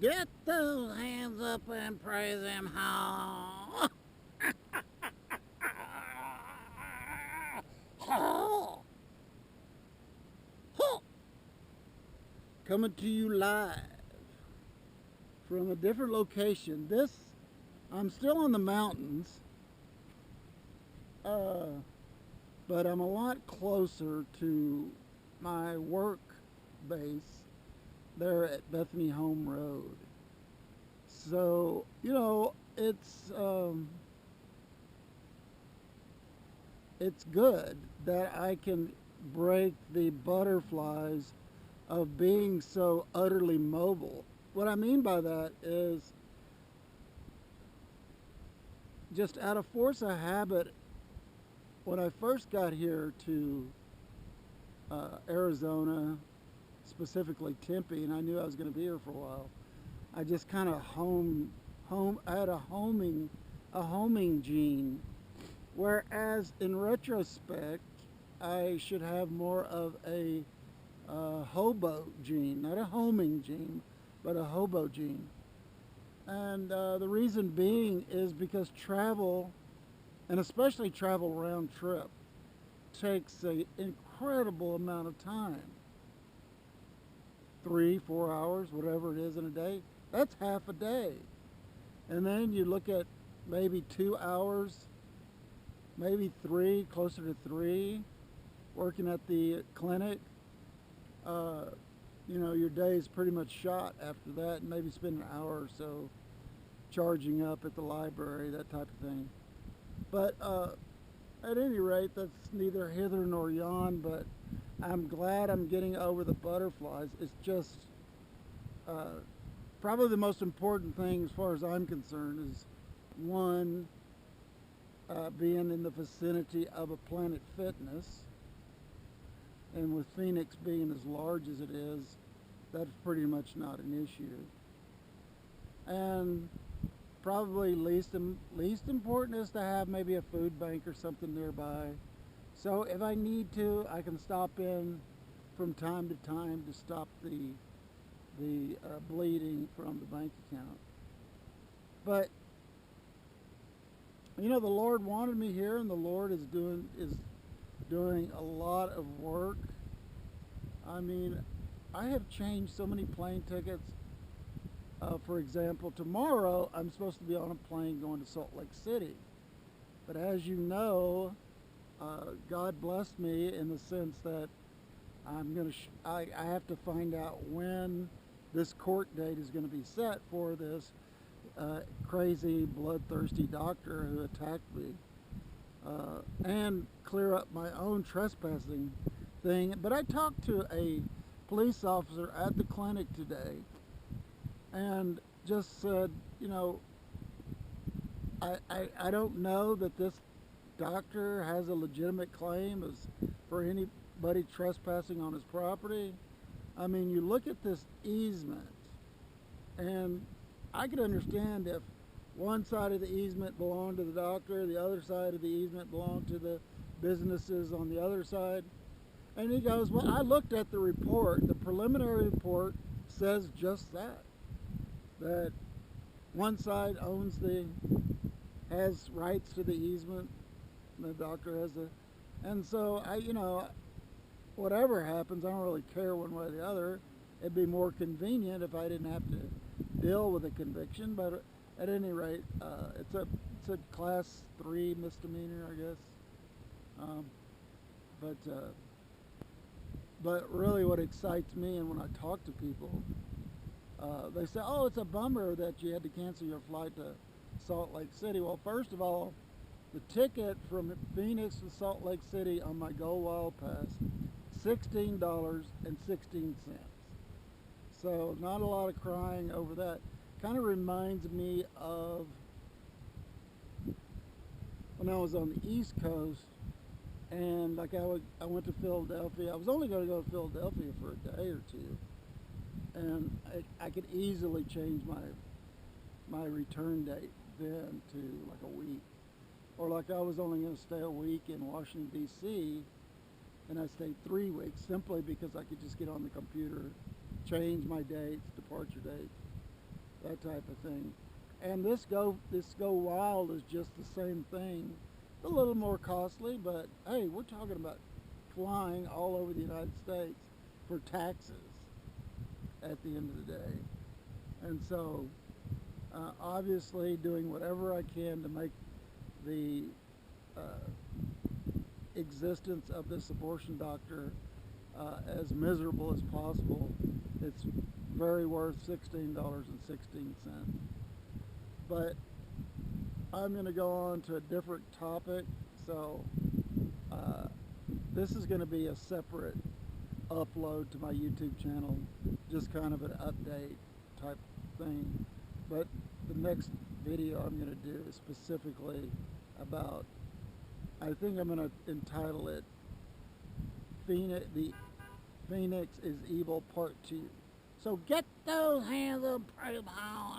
Get those hands up and praise him how. Coming to you live from a different location. I'm still in the mountains, uh, but I'm a lot closer to my work base there at Bethany Home Road. So, it's good that I can break the butterflies of being so utterly mobile. What I mean by that is just out of force of habit. When I first got here to Arizona, specifically Tempe, and I knew I was going to be here for a while, I just kind of I had a homing gene. Whereas in retrospect, I should have more of a hobo gene, not a homing gene, but a hobo gene. And the reason being is because travel, and especially travel round trip, takes an incredible amount of time. 3, 4 hours, whatever it is in a day. That's half a day. And then you look at maybe 2 hours, maybe three, closer to three, working at the clinic. Uh, your day is pretty much shot after that, and maybe spend an hour or so charging up at the library, that type of thing. But at any rate, that's neither hither nor yon, but I'm glad I'm getting over the butterflies. It's just uh, probably the most important thing as far as I'm concerned is one, being in the vicinity of a Planet Fitness, and with Phoenix being as large as it is, that's pretty much not an issue. And probably least important is to have maybe a food bank or something nearby. So if I need to, I can stop in from time to time to stop the bleeding from the bank account. But the Lord wanted me here, and the Lord is doing a lot of work. I mean, I have changed so many plane tickets. For example, tomorrow I'm supposed to be on a plane going to Salt Lake City. But as you know, God blessed me in the sense that I have to find out when this court date is going to be set for this crazy, bloodthirsty doctor who attacked me, and clear up my own trespassing thing. But I talked to a police officer at the clinic today and just said, I don't know that this doctor has a legitimate claim as for anybody trespassing on his property. I mean, you look at this easement, and I could understand if one side of the easement belonged to the doctor, the other side of the easement belonged to the businesses on the other side. And he goes, well, I looked at the report. The preliminary report says just that one side has rights to the easement, the doctor has the, and so whatever happens, I don't really care one way or the other. It'd be more convenient if I didn't have to deal with a conviction, but at any rate, it's a class 3 misdemeanor, I guess. Um, but but really, what excites me, and when I talk to people, they say, "Oh, it's a bummer that you had to cancel your flight to Salt Lake City." Well, first of all, the ticket from Phoenix to Salt Lake City on my Go Wild Pass, $16.16. So not a lot of crying over that. Kind of reminds me of when I was on the East Coast, and like I went to Philadelphia. I was only going to go to Philadelphia for a day or two, and I could easily change my return date then to like a week. Or like I was only going to stay a week in Washington, D.C., and I stayed 3 weeks simply because I could just get on the computer, change my dates, departure dates. that type of thing. And this go wild is just the same thing. It's a little more costly, but hey, we're talking about flying all over the United States for taxes at the end of the day. And so obviously doing whatever I can to make the existence of this abortion doctor as miserable as possible. It's very worth $16.16. But I'm going to go on to a different topic, so this is going to be a separate upload to my YouTube channel, just kind of an update type thing. But the next video I'm going to do is specifically about, I think I'm going to entitle it The Phoenix is Evil Part 2. So get those hands up, pretty boy.